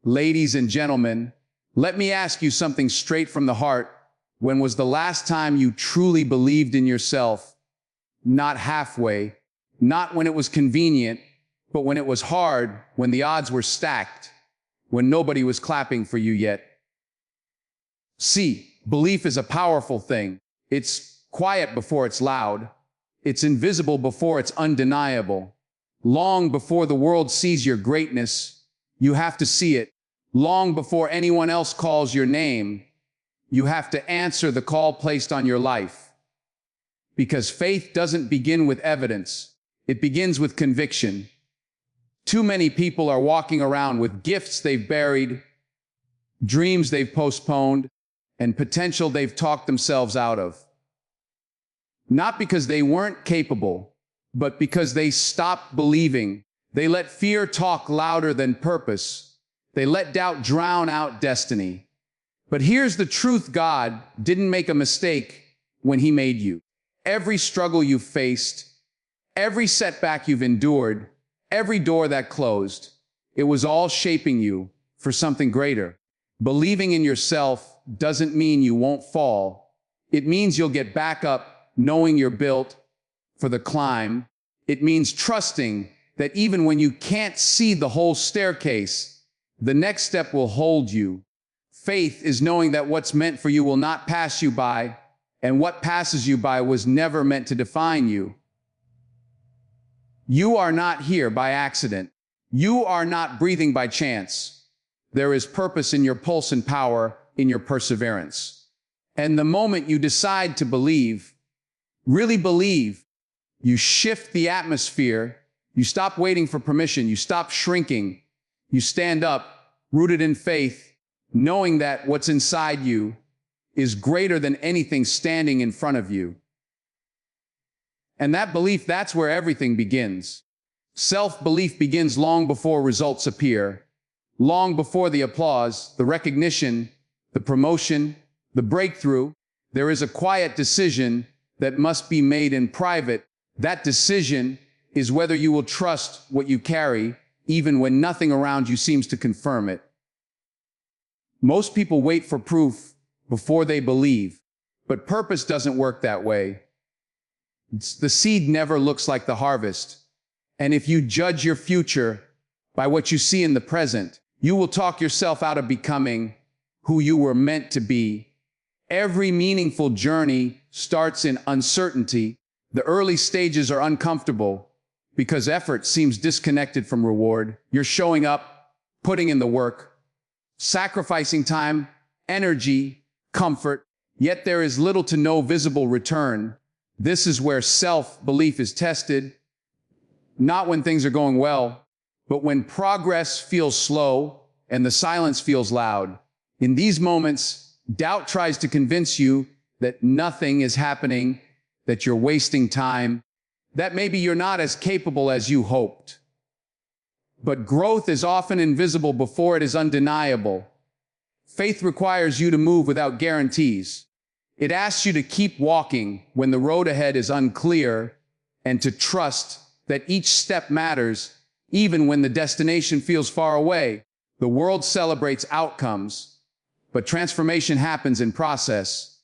Ladies and gentlemen, let me ask you something straight from the heart. When was the last time you truly believed in yourself? Not halfway, not when it was convenient, but when it was hard, when the odds were stacked, when nobody was clapping for you yet. See, belief is a powerful thing. It's quiet before it's loud. It's invisible before it's undeniable. Long before the world sees your greatness, you have to see it. Long before anyone else calls your name, you have to answer the call placed on your life. Because faith doesn't begin with evidence. It begins with conviction. Too many people are walking around with gifts they've buried, dreams they've postponed, and potential they've talked themselves out of. Not because they weren't capable, but because they stopped believing. They let fear talk louder than purpose. They let doubt drown out destiny. But here's the truth: God didn't make a mistake when He made you. Every struggle you've faced, every setback you've endured, every door that closed, it was all shaping you for something greater. Believing in yourself doesn't mean you won't fall. It means you'll get back up, knowing you're built for the climb. It means trusting that even when you can't see the whole staircase, the next step will hold you. Faith is knowing that what's meant for you will not pass you by, and what passes you by was never meant to define you. You are not here by accident. You are not breathing by chance. There is purpose in your pulse and power in your perseverance. And the moment you decide to believe, really believe, you shift the atmosphere. You stop waiting for permission. You stop shrinking. You stand up, rooted in faith, knowing that what's inside you is greater than anything standing in front of you. And that belief, that's where everything begins. Self-belief begins long before results appear, long before the applause, the recognition, the promotion, the breakthrough. There is a quiet decision that must be made in private. That decision is whether you will trust what you carry, even when nothing around you seems to confirm it. Most people wait for proof before they believe, but purpose doesn't work that way. The seed never looks like the harvest. And if you judge your future by what you see in the present, you will talk yourself out of becoming who you were meant to be. Every meaningful journey starts in uncertainty. The early stages are uncomfortable because effort seems disconnected from reward. You're showing up, putting in the work, sacrificing time, energy, comfort, yet there is little to no visible return. This is where self-belief is tested, not when things are going well, but when progress feels slow and the silence feels loud. In these moments, doubt tries to convince you that nothing is happening, that you're wasting time, that maybe you're not as capable as you hoped. But growth is often invisible before it is undeniable. Faith requires you to move without guarantees. It asks you to keep walking when the road ahead is unclear, and to trust that each step matters, even when the destination feels far away. The world celebrates outcomes, but transformation happens in process.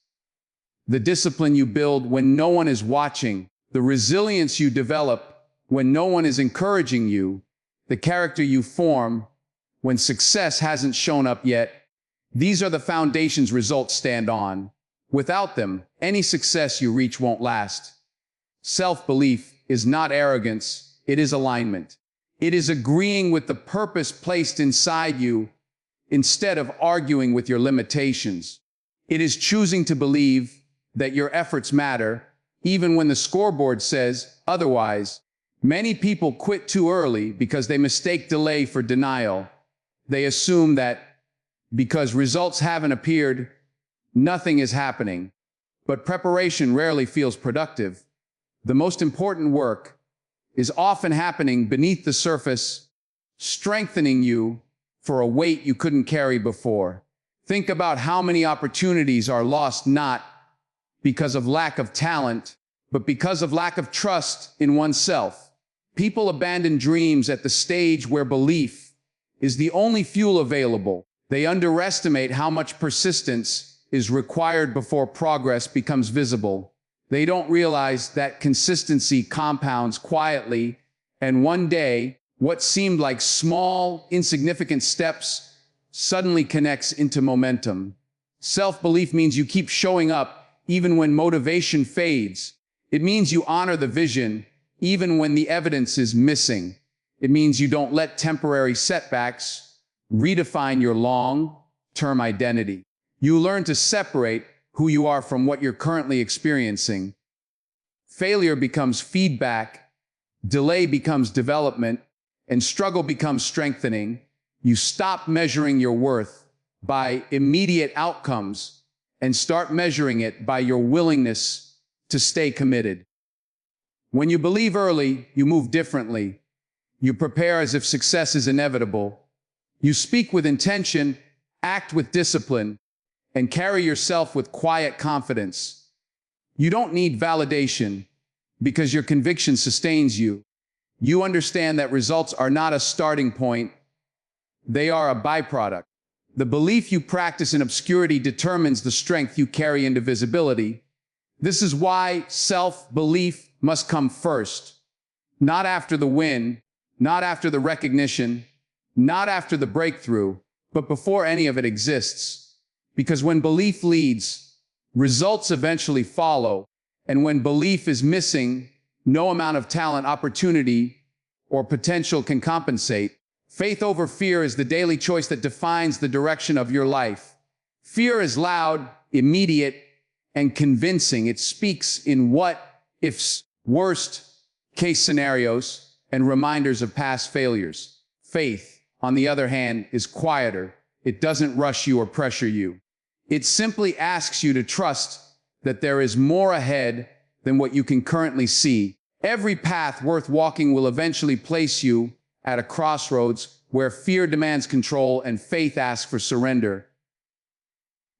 The discipline you build when no one is watching, the resilience you develop when no one is encouraging you, the character you form when success hasn't shown up yet, these are the foundations results stand on. Without them, any success you reach won't last. Self-belief is not arrogance, it is alignment. It is agreeing with the purpose placed inside you instead of arguing with your limitations. It is choosing to believe that your efforts matter, even when the scoreboard says otherwise. Many people quit too early because they mistake delay for denial. They assume that because results haven't appeared, nothing is happening. But preparation rarely feels productive. The most important work is often happening beneath the surface, strengthening you for a weight you couldn't carry before. Think about how many opportunities are lost not because of lack of talent, but because of lack of trust in oneself. People abandon dreams at the stage where belief is the only fuel available. They underestimate how much persistence is required before progress becomes visible. They don't realize that consistency compounds quietly, and one day, what seemed like small, insignificant steps suddenly connects into momentum. Self-belief means you keep showing up even when motivation fades. It means you honor the vision even when the evidence is missing. It means you don't let temporary setbacks redefine your long-term identity. You learn to separate who you are from what you're currently experiencing. Failure becomes feedback, delay becomes development, and struggle becomes strengthening. You stop measuring your worth by immediate outcomes and start measuring it by your willingness to stay committed. When you believe early, you move differently. You prepare as if success is inevitable. You speak with intention, act with discipline, and carry yourself with quiet confidence. You don't need validation because your conviction sustains you. You understand that results are not a starting point, they are a byproduct. The belief you practice in obscurity determines the strength you carry into visibility. This is why self-belief must come first, not after the win, not after the recognition, not after the breakthrough, but before any of it exists. Because when belief leads, results eventually follow, and when belief is missing, no amount of talent, opportunity, or potential can compensate. Faith over fear is the daily choice that defines the direction of your life. Fear is loud, immediate, and convincing. It speaks in what-ifs, worst-case scenarios, and reminders of past failures. Faith, on the other hand, is quieter. It doesn't rush you or pressure you. It simply asks you to trust that there is more ahead than what you can currently see. Every path worth walking will eventually place you at a crossroads where fear demands control and faith asks for surrender.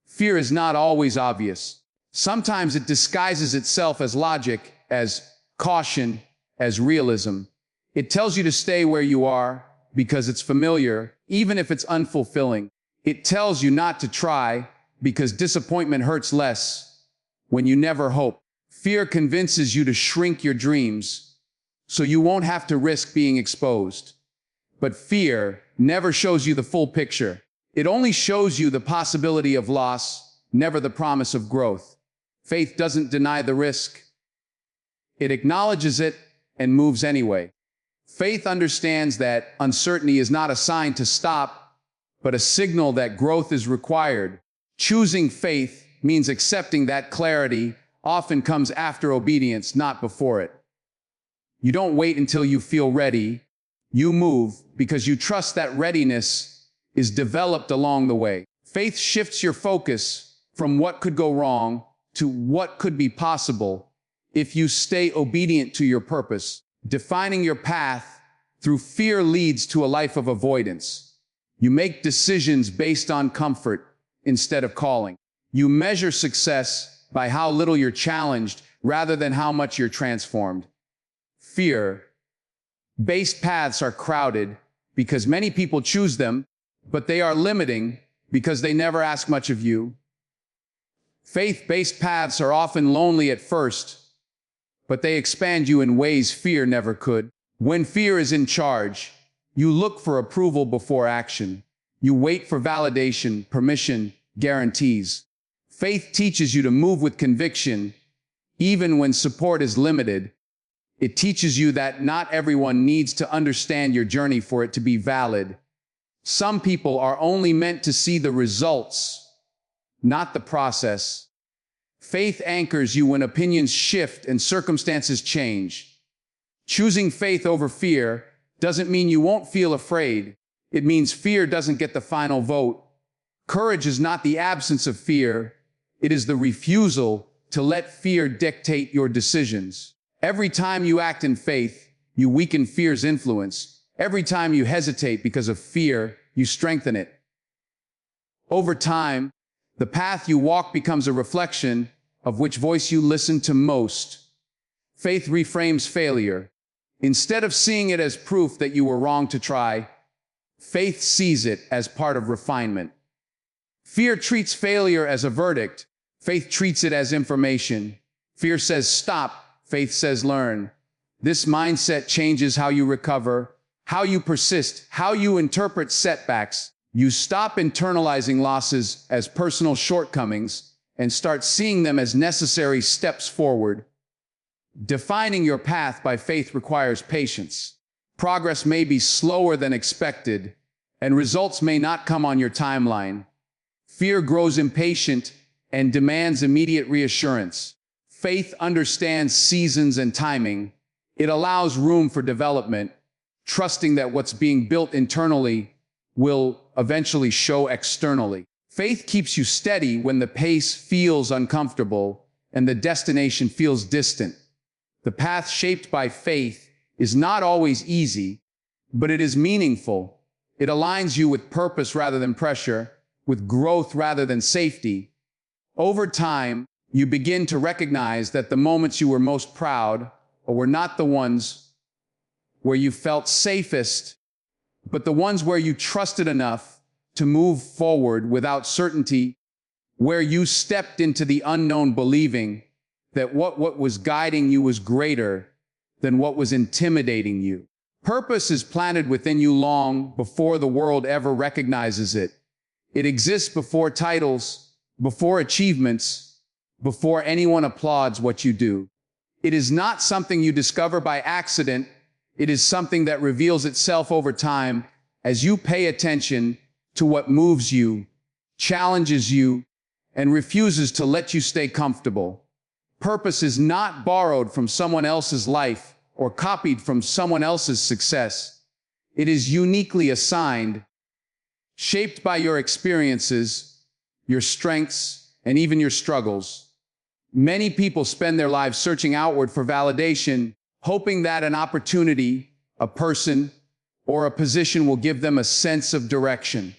Fear is not always obvious. Sometimes it disguises itself as logic, as caution, as realism. It tells you to stay where you are because it's familiar, even if it's unfulfilling. It tells you not to try because disappointment hurts less when you never hope. Fear convinces you to shrink your dreams so you won't have to risk being exposed. But fear never shows you the full picture. It only shows you the possibility of loss, never the promise of growth. Faith doesn't deny the risk. It acknowledges it and moves anyway. Faith understands that uncertainty is not a sign to stop, but a signal that growth is required. Choosing faith means accepting that clarity often comes after obedience, not before it. You don't wait until you feel ready. You move because you trust that readiness is developed along the way. Faith shifts your focus from what could go wrong to what could be possible if you stay obedient to your purpose. Defining your path through fear leads to a life of avoidance. You make decisions based on comfort instead of calling. You measure success by how little you're challenged rather than how much you're transformed. Fear-based paths are crowded because many people choose them, but they are limiting because they never ask much of you. Faith-based paths are often lonely at first, but they expand you in ways fear never could. When fear is in charge, you look for approval before action. You wait for validation, permission, guarantees. Faith teaches you to move with conviction, even when support is limited. It teaches you that not everyone needs to understand your journey for it to be valid. Some people are only meant to see the results, not the process. Faith anchors you when opinions shift and circumstances change. Choosing faith over fear doesn't mean you won't feel afraid. It means fear doesn't get the final vote. Courage is not the absence of fear. It is the refusal to let fear dictate your decisions. Every time you act in faith, you weaken fear's influence. Every time you hesitate because of fear, you strengthen it. Over time, the path you walk becomes a reflection of which voice you listen to most. Faith reframes failure. Instead of seeing it as proof that you were wrong to try, Faith sees it as part of refinement. Fear treats failure as a verdict. Faith treats it as information. Fear says stop. Faith says learn. This mindset changes how you recover, how you persist, how you interpret setbacks. You stop internalizing losses as personal shortcomings and start seeing them as necessary steps forward. Defining your path by faith requires patience. Progress may be slower than expected, and results may not come on your timeline. Fear grows impatient and demands immediate reassurance. Faith understands seasons and timing. It allows room for development, trusting that what's being built internally will eventually show externally. Faith keeps you steady when the pace feels uncomfortable and the destination feels distant. The path shaped by faith is not always easy, but it is meaningful. It aligns you with purpose rather than pressure, with growth rather than safety. Over time, you begin to recognize that the moments you were most proud were not the ones where you felt safest, but the ones where you trusted enough to move forward without certainty, where you stepped into the unknown believing that what was guiding you was greater than what was intimidating you. Purpose is planted within you long before the world ever recognizes it. It exists before titles, before achievements, before anyone applauds what you do. It is not something you discover by accident. It is something that reveals itself over time as you pay attention to what moves you, challenges you, and refuses to let you stay comfortable. Purpose is not borrowed from someone else's life or copied from someone else's success. It is uniquely assigned, shaped by your experiences, your strengths, and even your struggles. Many people spend their lives searching outward for validation, hoping that an opportunity, a person, or a position will give them a sense of direction.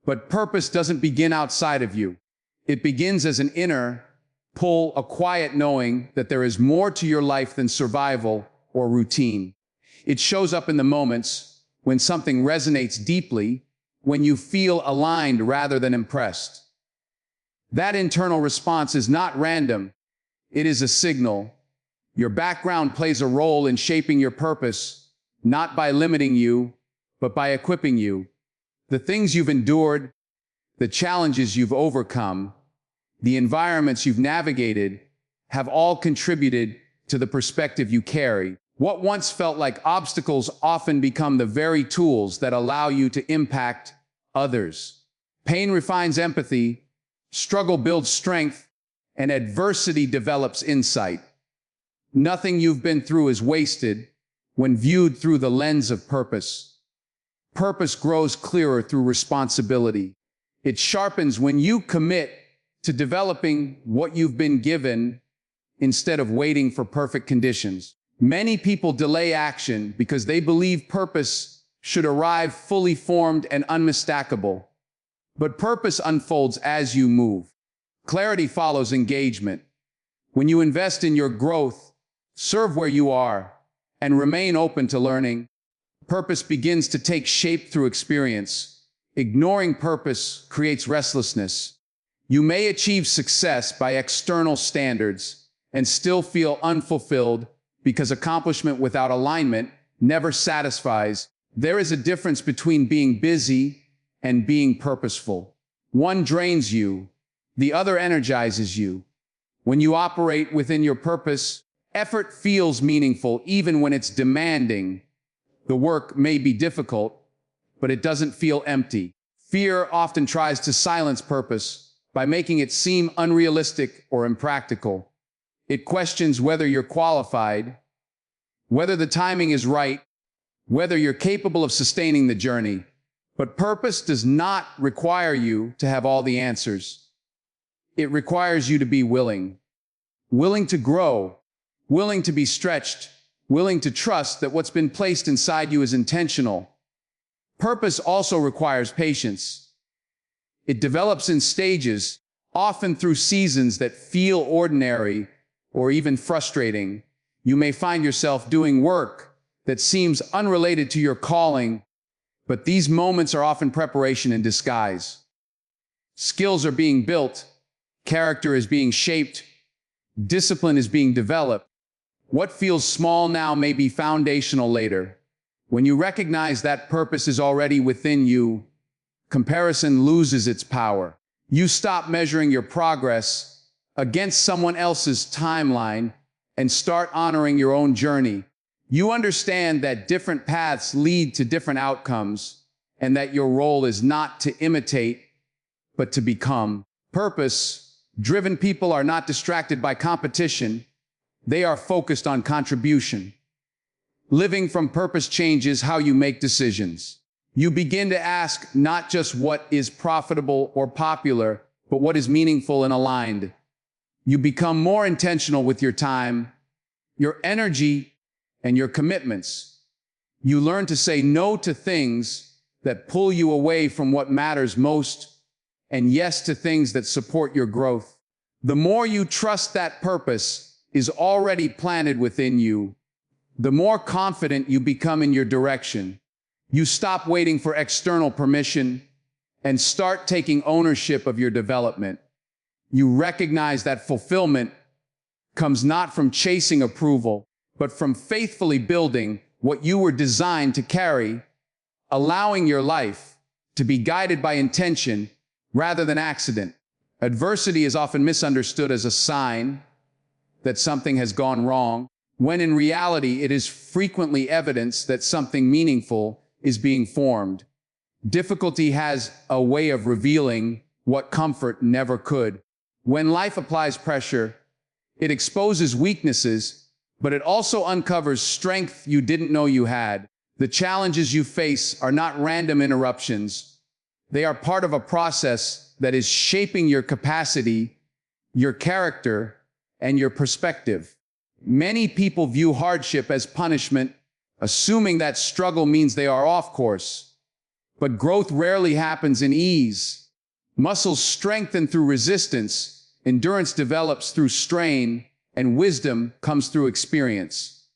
But purpose doesn't begin outside of you. It begins as an inner pull, a quiet knowing that there is more to your life than survival or routine. It shows up in the moments when something resonates deeply, when you feel aligned rather than impressed. That internal response is not random. It is a signal. Your background plays a role in shaping your purpose, not by limiting you, but by equipping you. The things you've endured, the challenges you've overcome, the environments you've navigated have all contributed to the perspective you carry. What once felt like obstacles often become the very tools that allow you to impact others. Pain refines empathy, struggle builds strength, and adversity develops insight. Nothing you've been through is wasted when viewed through the lens of purpose. Purpose grows clearer through responsibility. It sharpens when you commit to developing what you've been given instead of waiting for perfect conditions. Many people delay action because they believe purpose should arrive fully formed and unmistakable. But purpose unfolds as you move. Clarity follows engagement. When you invest in your growth, serve where you are, and remain open to learning, purpose begins to take shape through experience. Ignoring purpose creates restlessness. You may achieve success by external standards and still feel unfulfilled because accomplishment without alignment never satisfies. There is a difference between being busy and being purposeful. One drains you, the other energizes you. When you operate within your purpose, effort feels meaningful even when it's demanding. The work may be difficult, but it doesn't feel empty. Fear often tries to silence purpose by making it seem unrealistic or impractical. It questions whether you're qualified, whether the timing is right, whether you're capable of sustaining the journey. But purpose does not require you to have all the answers. It requires you to be willing. Willing to grow, willing to be stretched, willing to trust that what's been placed inside you is intentional. Purpose also requires patience. It develops in stages, often through seasons that feel ordinary or even frustrating. You may find yourself doing work that seems unrelated to your calling, But these moments are often preparation in disguise. Skills are being built, character is being shaped, discipline is being developed. What feels small now may be foundational later. When you recognize that purpose is already within you, comparison loses its power. You stop measuring your progress against someone else's timeline and start honoring your own journey. You understand that different paths lead to different outcomes and that your role is not to imitate, but to become. Purpose-driven people are not distracted by competition. They are focused on contribution. Living from purpose changes how you make decisions. You begin to ask not just what is profitable or popular, but what is meaningful and aligned. You become more intentional with your time, your energy, and your commitments. You learn to say no to things that pull you away from what matters most, and yes to things that support your growth. The more you trust that purpose is already planted within you, the more confident you become in your direction. You stop waiting for external permission and start taking ownership of your development. You recognize that fulfillment comes not from chasing approval, but from faithfully building what you were designed to carry, allowing your life to be guided by intention rather than accident. Adversity is often misunderstood as a sign that something has gone wrong, when in reality it is frequently evidence that something meaningful is being formed. Difficulty has a way of revealing what comfort never could. When life applies pressure, it exposes weaknesses, but it also uncovers strength you didn't know you had. The challenges you face are not random interruptions. They are part of a process that is shaping your capacity, your character, and your perspective. Many people view hardship as punishment, assuming that struggle means they are off course. But growth rarely happens in ease. Muscles strengthen through resistance, endurance develops through strain, and wisdom comes through experience.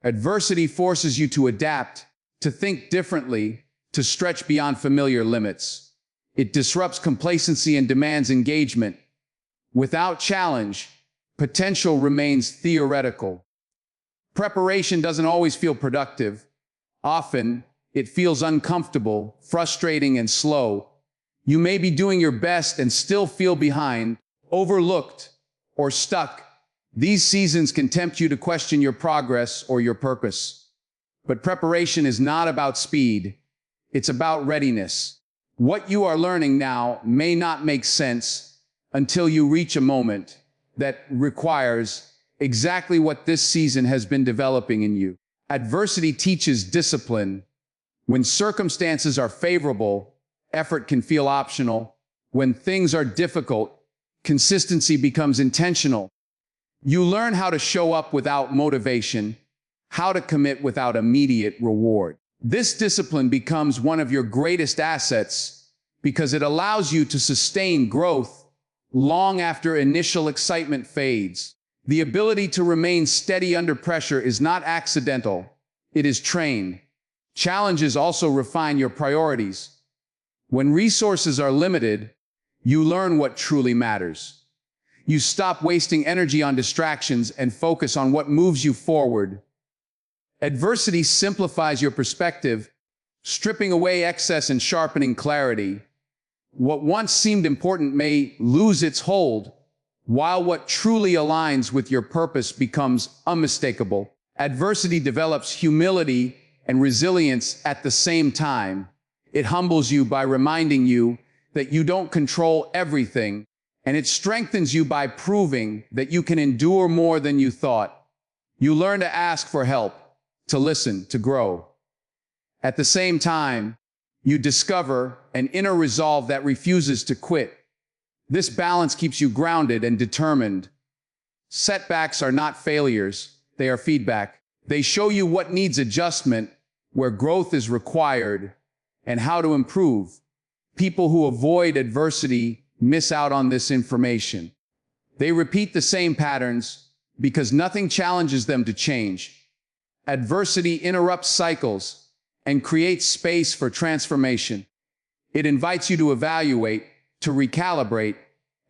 Adversity forces you to adapt, to think differently, to stretch beyond familiar limits. It disrupts complacency and demands engagement. Without challenge, potential remains theoretical. Preparation doesn't always feel productive. Often, it feels uncomfortable, frustrating, and slow. You may be doing your best and still feel behind, overlooked, or stuck. These seasons can tempt you to question your progress or your purpose. But preparation is not about speed. It's about readiness. What you are learning now may not make sense until you reach a moment that requires exactly what this season has been developing in you. Adversity teaches discipline. When circumstances are favorable, effort can feel optional. When things are difficult, consistency becomes intentional. You learn how to show up without motivation, how to commit without immediate reward. This discipline becomes one of your greatest assets because it allows you to sustain growth long after initial excitement fades. The ability to remain steady under pressure is not accidental. It is trained. Challenges also refine your priorities. When resources are limited, you learn what truly matters. You stop wasting energy on distractions and focus on what moves you forward. Adversity simplifies your perspective, stripping away excess and sharpening clarity. What once seemed important may lose its hold, while what truly aligns with your purpose becomes unmistakable. Adversity develops humility and resilience at the same time. It humbles you by reminding you that you don't control everything, and it strengthens you by proving that you can endure more than you thought. You learn to ask for help, to listen, to grow. At the same time, you discover an inner resolve that refuses to quit. This balance keeps you grounded and determined. Setbacks are not failures, they are feedback. They show you what needs adjustment, where growth is required, and how to improve. People who avoid adversity miss out on this information. They repeat the same patterns because nothing challenges them to change. Adversity interrupts cycles, and creates space for transformation. It invites you to evaluate, to recalibrate,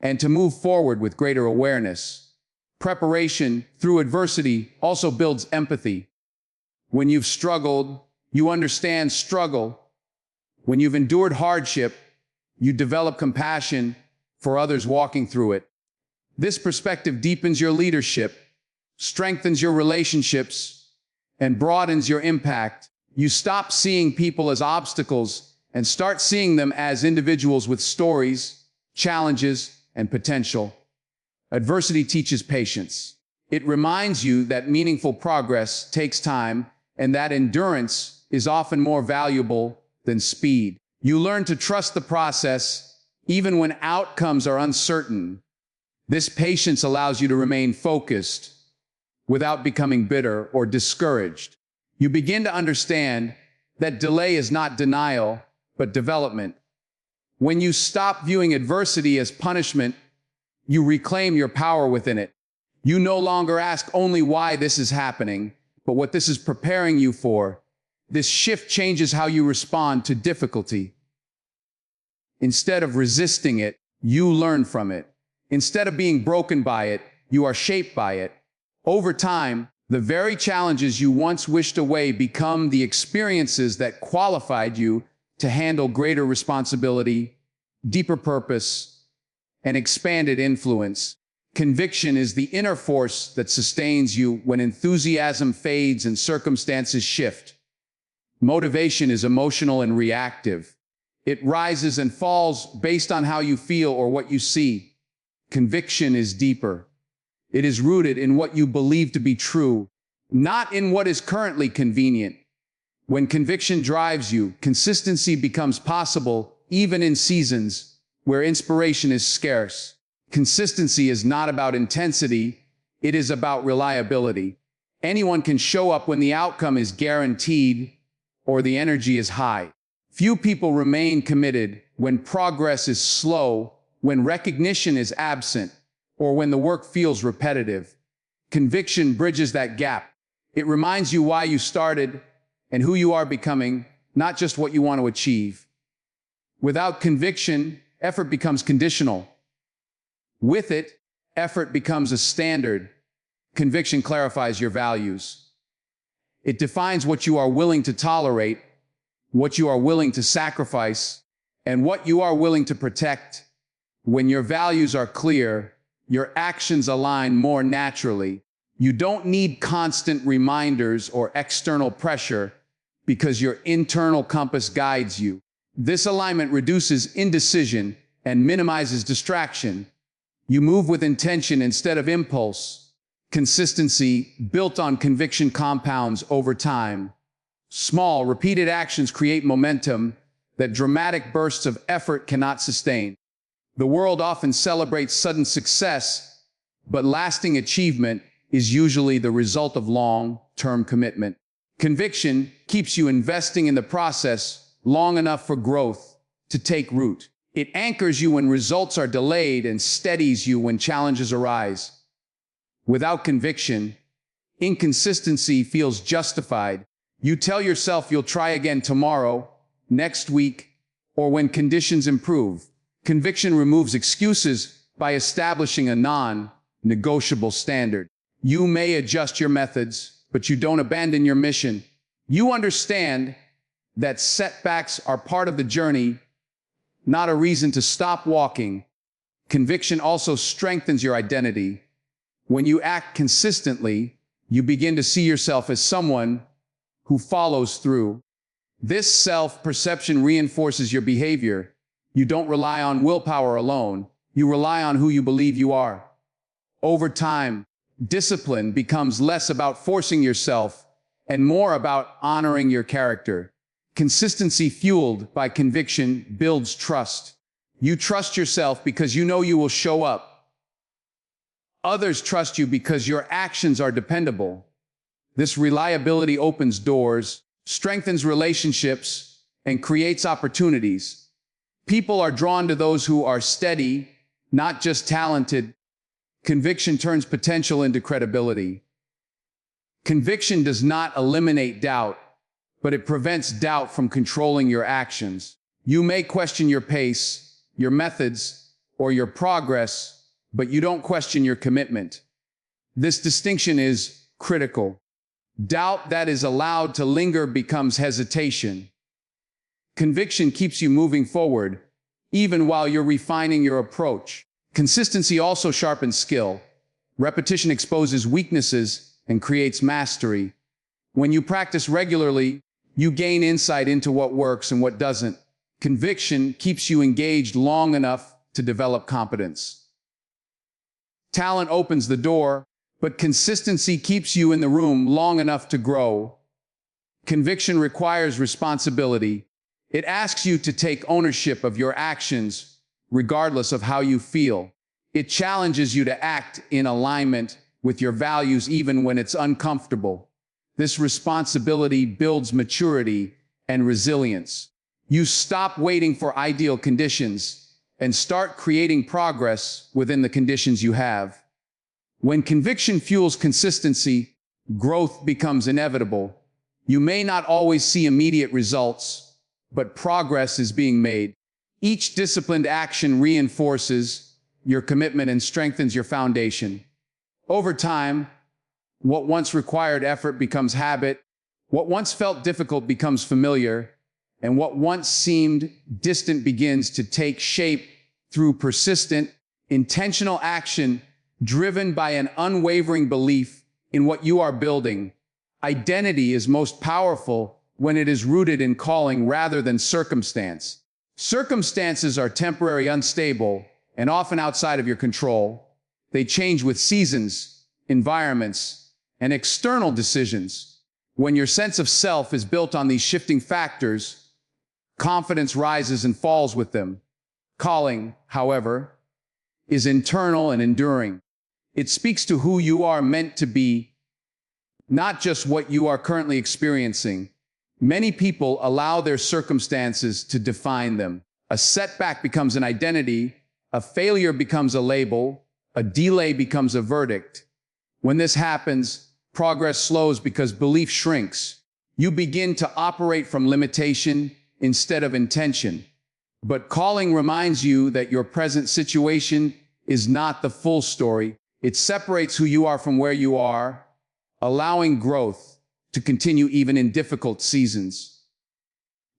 and to move forward with greater awareness. Preparation through adversity also builds empathy. When you've struggled, you understand struggle. When you've endured hardship, you develop compassion for others walking through it. This perspective deepens your leadership, strengthens your relationships, and broadens your impact. You stop seeing people as obstacles and start seeing them as individuals with stories, challenges, and potential. Adversity teaches patience. It reminds you that meaningful progress takes time and that endurance is often more valuable than speed. You learn to trust the process even when outcomes are uncertain. This patience allows you to remain focused without becoming bitter or discouraged. You begin to understand that delay is not denial, but development. When you stop viewing adversity as punishment, you reclaim your power within it. You no longer ask only why this is happening, but what this is preparing you for. This shift changes how you respond to difficulty. Instead of resisting it, you learn from it. Instead of being broken by it, you are shaped by it. Over time, the very challenges you once wished away become the experiences that qualified you to handle greater responsibility, deeper purpose, and expanded influence. Conviction is the inner force that sustains you when enthusiasm fades and circumstances shift. Motivation is emotional and reactive. It rises and falls based on how you feel or what you see. Conviction is deeper. It is rooted in what you believe to be true, not in what is currently convenient. When conviction drives you, consistency becomes possible, even in seasons where inspiration is scarce. Consistency is not about intensity, it is about reliability. Anyone can show up when the outcome is guaranteed or the energy is high. Few people remain committed when progress is slow, when recognition is absent, or when the work feels repetitive. Conviction bridges that gap. It reminds you why you started and who you are becoming, not just what you want to achieve. Without conviction, effort becomes conditional. With it, effort becomes a standard. Conviction clarifies your values. It defines what you are willing to tolerate, what you are willing to sacrifice, and what you are willing to protect. When your values are clear, your actions align more naturally. You don't need constant reminders or external pressure because your internal compass guides you. This alignment reduces indecision and minimizes distraction. You move with intention instead of impulse. Consistency, built on conviction, compounds over time. Small, repeated actions create momentum that dramatic bursts of effort cannot sustain. The world often celebrates sudden success, but lasting achievement is usually the result of long-term commitment. Conviction keeps you investing in the process long enough for growth to take root. It anchors you when results are delayed and steadies you when challenges arise. Without conviction, inconsistency feels justified. You tell yourself you'll try again tomorrow, next week, or when conditions improve. Conviction removes excuses by establishing a non-negotiable standard. You may adjust your methods, but you don't abandon your mission. You understand that setbacks are part of the journey, not a reason to stop walking. Conviction also strengthens your identity. When you act consistently, you begin to see yourself as someone who follows through. This self-perception reinforces your behavior. You don't rely on willpower alone. You rely on who you believe you are. Over time, discipline becomes less about forcing yourself and more about honoring your character. Consistency fueled by conviction builds trust. You trust yourself because you know you will show up. Others trust you because your actions are dependable. This reliability opens doors, strengthens relationships, and creates opportunities. People are drawn to those who are steady, not just talented. Conviction turns potential into credibility. Conviction does not eliminate doubt, but it prevents doubt from controlling your actions. You may question your pace, your methods, or your progress, but you don't question your commitment. This distinction is critical. Doubt that is allowed to linger becomes hesitation. Conviction keeps you moving forward, even while you're refining your approach. Consistency also sharpens skill. Repetition exposes weaknesses and creates mastery. When you practice regularly, you gain insight into what works and what doesn't. Conviction keeps you engaged long enough to develop competence. Talent opens the door, but consistency keeps you in the room long enough to grow. Conviction requires responsibility. It asks you to take ownership of your actions, regardless of how you feel. It challenges you to act in alignment with your values even when it's uncomfortable. This responsibility builds maturity and resilience. You stop waiting for ideal conditions and start creating progress within the conditions you have. When conviction fuels consistency, growth becomes inevitable. You may not always see immediate results, but progress is being made. Each disciplined action reinforces your commitment and strengthens your foundation. Over time, what once required effort becomes habit, what once felt difficult becomes familiar, and what once seemed distant begins to take shape through persistent, intentional action driven by an unwavering belief in what you are building. Identity is most powerful when it is rooted in calling rather than circumstance. Circumstances are temporary, unstable, and often outside of your control. They change with seasons, environments, and external decisions. When your sense of self is built on these shifting factors, confidence rises and falls with them. Calling, however, is internal and enduring. It speaks to who you are meant to be, not just what you are currently experiencing. Many people allow their circumstances to define them. A setback becomes an identity, a failure becomes a label, a delay becomes a verdict. When this happens, progress slows because belief shrinks. You begin to operate from limitation instead of intention. But calling reminds you that your present situation is not the full story. It separates who you are from where you are, allowing growth to continue even in difficult seasons.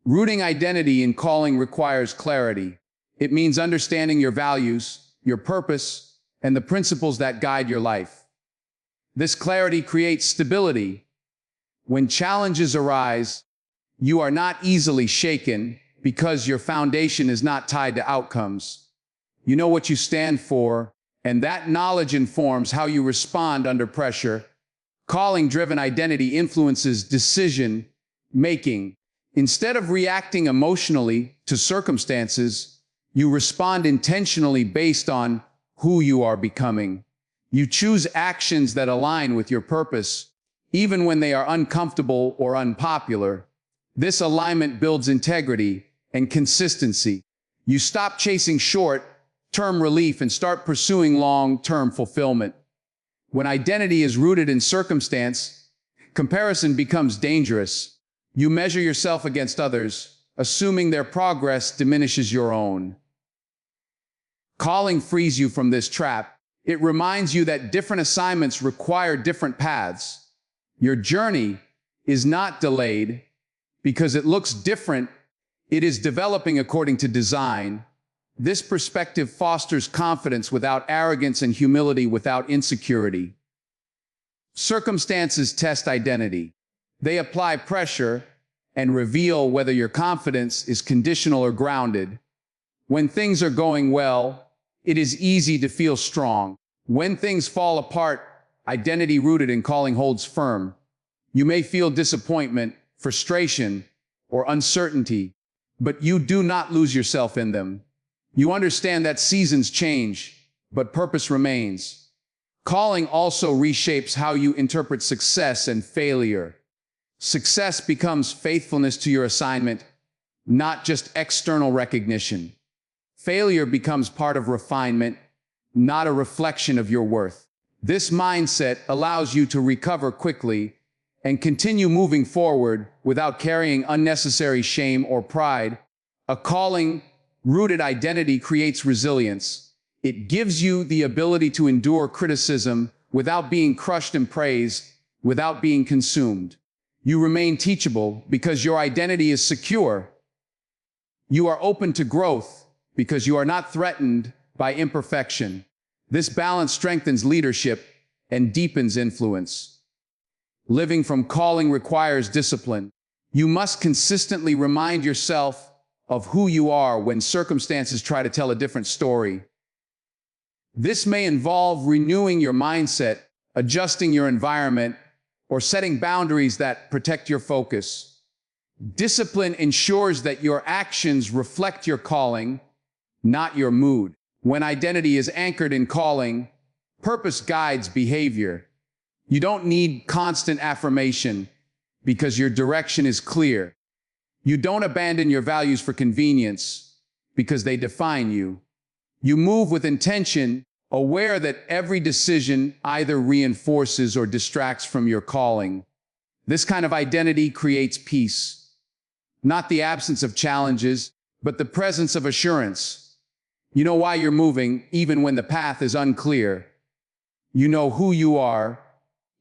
Rooting identity in calling requires clarity. It means understanding your values, your purpose, and the principles that guide your life. This clarity creates stability. When challenges arise, you are not easily shaken because your foundation is not tied to outcomes. You know what you stand for, and that knowledge informs how you respond under pressure. Calling-driven identity influences decision-making. Instead of reacting emotionally to circumstances, you respond intentionally based on who you are becoming. You choose actions that align with your purpose, even when they are uncomfortable or unpopular. This alignment builds integrity and consistency. You stop chasing short-term relief and start pursuing long-term fulfillment. When identity is rooted in circumstance, comparison becomes dangerous. You measure yourself against others, assuming their progress diminishes your own. Calling frees you from this trap. It reminds you that different assignments require different paths. Your journey is not delayed because it looks different. It is developing according to design. This perspective fosters confidence without arrogance and humility without insecurity. Circumstances test identity. They apply pressure and reveal whether your confidence is conditional or grounded. When things are going well, it is easy to feel strong. When things fall apart, identity rooted in calling holds firm. You may feel disappointment, frustration, or uncertainty, but you do not lose yourself in them. You understand that seasons change, but purpose remains. Calling also reshapes how you interpret success and failure. Success becomes faithfulness to your assignment, not just external recognition. Failure becomes part of refinement, not a reflection of your worth. This mindset allows you to recover quickly and continue moving forward without carrying unnecessary shame or pride. A calling-rooted identity creates resilience. It gives you the ability to endure criticism without being crushed in praise, without being consumed. You remain teachable because your identity is secure. You are open to growth because you are not threatened by imperfection. This balance strengthens leadership and deepens influence. Living from calling requires discipline. You must consistently remind yourself of who you are when circumstances try to tell a different story. This may involve renewing your mindset, adjusting your environment, or setting boundaries that protect your focus. Discipline ensures that your actions reflect your calling, not your mood. When identity is anchored in calling, purpose guides behavior. You don't need constant affirmation because your direction is clear. You don't abandon your values for convenience because they define you. You move with intention, aware that every decision either reinforces or distracts from your calling. This kind of identity creates peace. Not the absence of challenges, but the presence of assurance. You know why you're moving, even when the path is unclear. You know who you are,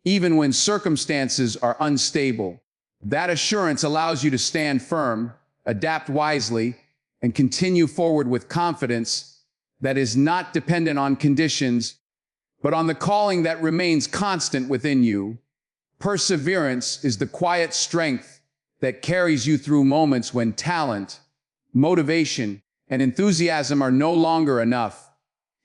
even when circumstances are unstable. That assurance allows you to stand firm, adapt wisely, and continue forward with confidence that is not dependent on conditions, but on the calling that remains constant within you. Perseverance is the quiet strength that carries you through moments when talent, motivation, and enthusiasm are no longer enough.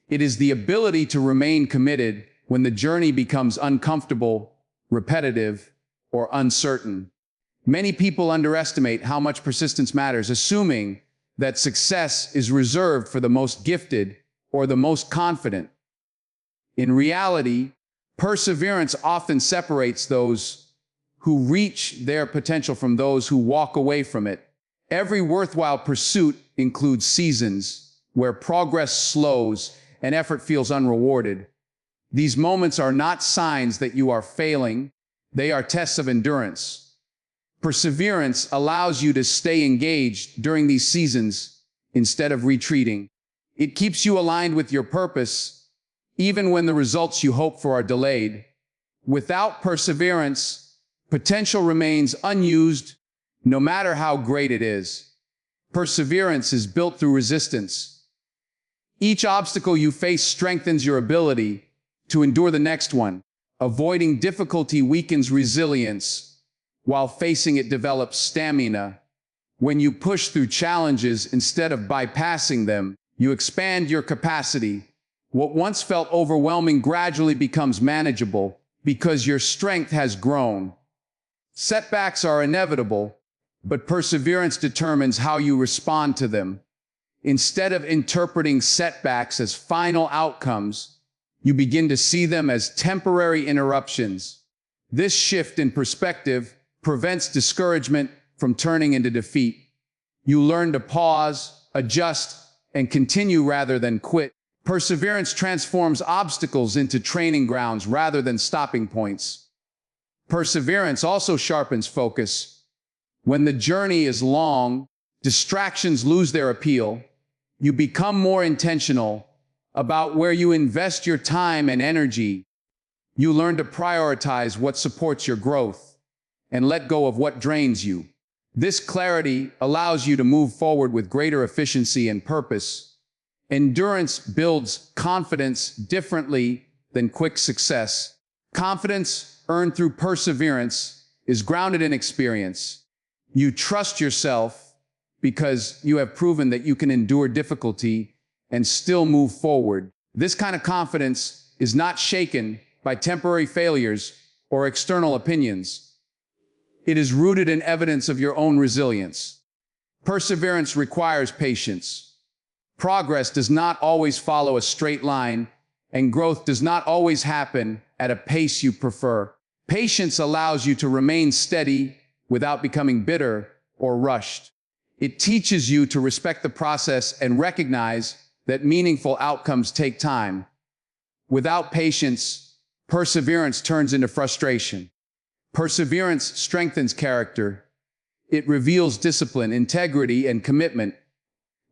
It is the ability to remain committed when the journey becomes uncomfortable, repetitive, or uncertain. Many people underestimate how much persistence matters, assuming that success is reserved for the most gifted or the most confident. In reality, perseverance often separates those who reach their potential from those who walk away from it. Every worthwhile pursuit includes seasons where progress slows and effort feels unrewarded. These moments are not signs that you are failing, they are tests of endurance. Perseverance allows you to stay engaged during these seasons instead of retreating. It keeps you aligned with your purpose, even when the results you hope for are delayed. Without perseverance, potential remains unused, no matter how great it is. Perseverance is built through resistance. Each obstacle you face strengthens your ability to endure the next one. Avoiding difficulty weakens resilience, while facing it develops stamina. When you push through challenges instead of bypassing them, you expand your capacity. What once felt overwhelming gradually becomes manageable because your strength has grown. Setbacks are inevitable, but perseverance determines how you respond to them. Instead of interpreting setbacks as final outcomes, you begin to see them as temporary interruptions. This shift in perspective prevents discouragement from turning into defeat. You learn to pause, adjust, and continue rather than quit. Perseverance transforms obstacles into training grounds rather than stopping points. Perseverance also sharpens focus. When the journey is long, distractions lose their appeal. You become more intentional about where you invest your time and energy. You learn to prioritize what supports your growth and let go of what drains you. This clarity allows you to move forward with greater efficiency and purpose. Endurance builds confidence differently than quick success. Confidence earned through perseverance is grounded in experience. You trust yourself because you have proven that you can endure difficulty and still move forward. This kind of confidence is not shaken by temporary failures or external opinions. It is rooted in evidence of your own resilience. Perseverance requires patience. Progress does not always follow a straight line, and growth does not always happen at a pace you prefer. Patience allows you to remain steady without becoming bitter or rushed. It teaches you to respect the process and recognize that meaningful outcomes take time. Without patience, perseverance turns into frustration. Perseverance strengthens character. It reveals discipline, integrity, and commitment.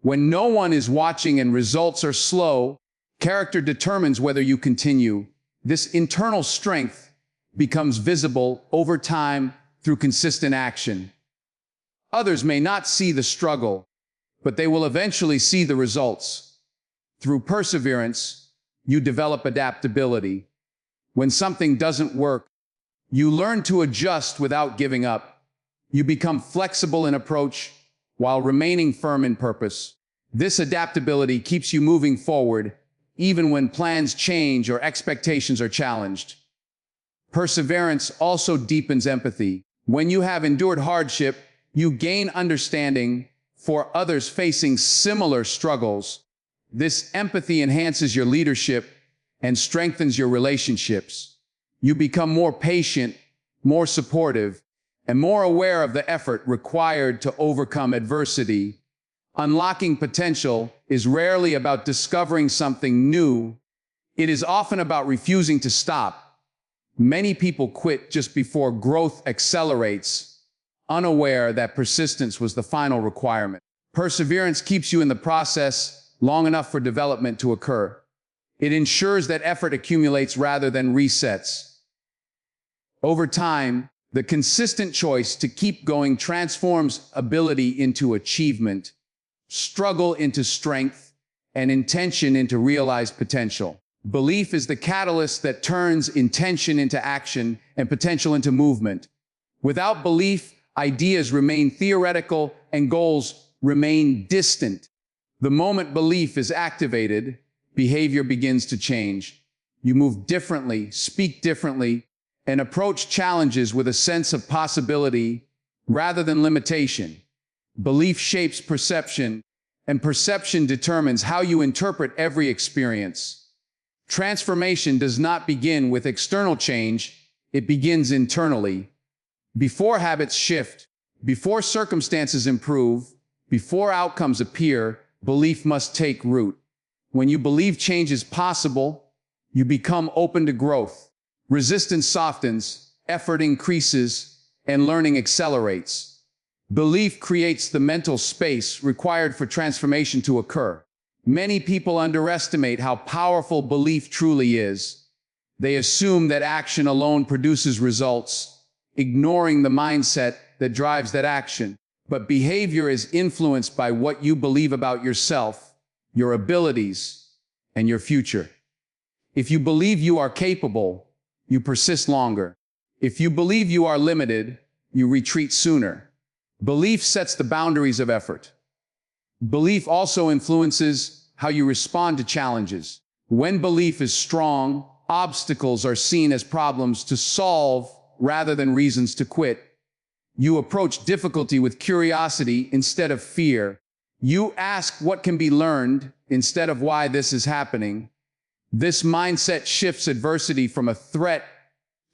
When no one is watching and results are slow, character determines whether you continue. This internal strength becomes visible over time through consistent action. Others may not see the struggle, but they will eventually see the results. Through perseverance, you develop adaptability. When something doesn't work, you learn to adjust without giving up. You become flexible in approach while remaining firm in purpose. This adaptability keeps you moving forward, even when plans change or expectations are challenged. Perseverance also deepens empathy. When you have endured hardship, you gain understanding for others facing similar struggles. This empathy enhances your leadership and strengthens your relationships. You become more patient, more supportive, and more aware of the effort required to overcome adversity. Unlocking potential is rarely about discovering something new. It is often about refusing to stop. Many people quit just before growth accelerates, unaware that persistence was the final requirement. Perseverance keeps you in the process long enough for development to occur. It ensures that effort accumulates rather than resets. Over time, the consistent choice to keep going transforms ability into achievement, struggle into strength, and intention into realized potential. Belief is the catalyst that turns intention into action and potential into movement. Without belief, ideas remain theoretical and goals remain distant. The moment belief is activated, behavior begins to change. You move differently, speak differently, and approach challenges with a sense of possibility rather than limitation. Belief shapes perception, and perception determines how you interpret every experience. Transformation does not begin with external change, it begins internally. Before habits shift, before circumstances improve, before outcomes appear, belief must take root. When you believe change is possible, you become open to growth. Resistance softens, effort increases, and learning accelerates. Belief creates the mental space required for transformation to occur. Many people underestimate how powerful belief truly is. They assume that action alone produces results, ignoring the mindset that drives that action. But behavior is influenced by what you believe about yourself, your abilities, and your future. If you believe you are capable, you persist longer. If you believe you are limited, you retreat sooner. Belief sets the boundaries of effort. Belief also influences how you respond to challenges. When belief is strong, obstacles are seen as problems to solve rather than reasons to quit. You approach difficulty with curiosity instead of fear. You ask what can be learned instead of why this is happening. This mindset shifts adversity from a threat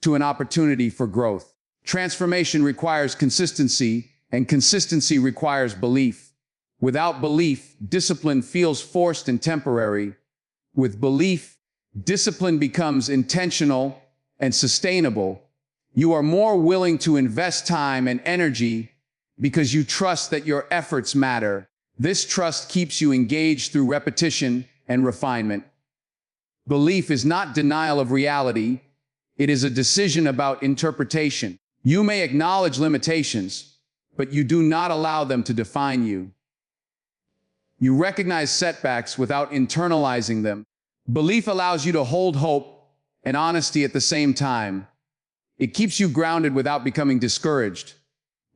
to an opportunity for growth. Transformation requires consistency, and consistency requires belief. Without belief, discipline feels forced and temporary. With belief, discipline becomes intentional and sustainable. You are more willing to invest time and energy because you trust that your efforts matter. This trust keeps you engaged through repetition and refinement. Belief is not denial of reality. It is a decision about interpretation. You may acknowledge limitations, but you do not allow them to define you. You recognize setbacks without internalizing them. Belief allows you to hold hope and honesty at the same time. It keeps you grounded without becoming discouraged.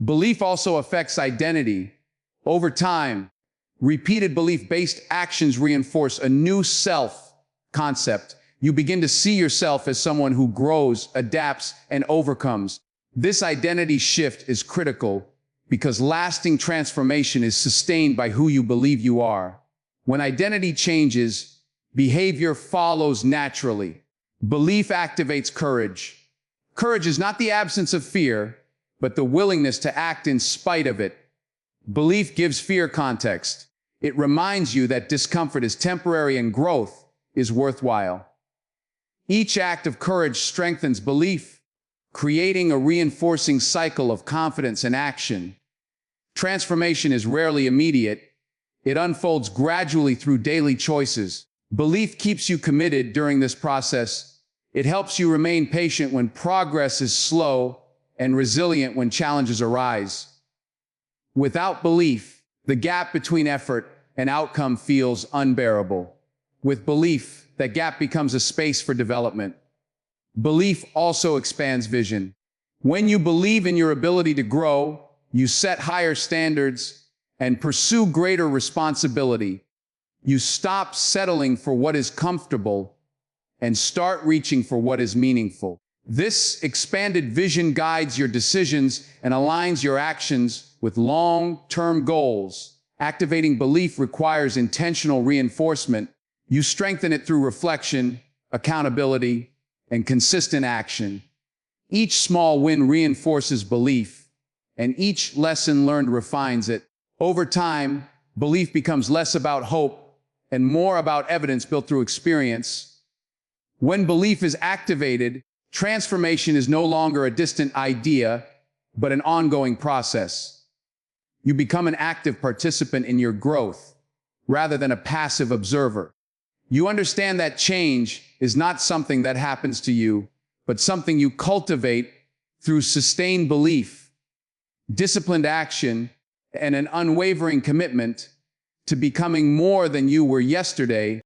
Belief also affects identity. Over time, repeated belief-based actions reinforce a new self-concept. You begin to see yourself as someone who grows, adapts, and overcomes. This identity shift is critical because lasting transformation is sustained by who you believe you are. When identity changes, behavior follows naturally. Belief activates courage. Courage is not the absence of fear, but the willingness to act in spite of it. Belief gives fear context. It reminds you that discomfort is temporary and growth is worthwhile. Each act of courage strengthens belief, creating a reinforcing cycle of confidence and action. Transformation is rarely immediate. It unfolds gradually through daily choices. Belief keeps you committed during this process. It helps you remain patient when progress is slow and resilient when challenges arise. Without belief, the gap between effort and outcome feels unbearable. With belief, that gap becomes a space for development. Belief also expands vision. When you believe in your ability to grow, you set higher standards and pursue greater responsibility. You stop settling for what is comfortable and start reaching for what is meaningful. This expanded vision guides your decisions and aligns your actions with long-term goals. Activating belief requires intentional reinforcement. You strengthen it through reflection, accountability, and consistent action. Each small win reinforces belief, and each lesson learned refines it. Over time, belief becomes less about hope and more about evidence built through experience. When belief is activated, transformation is no longer a distant idea, but an ongoing process. You become an active participant in your growth, rather than a passive observer. You understand that change is not something that happens to you, but something you cultivate through sustained belief, disciplined action, and an unwavering commitment to becoming more than you were yesterday.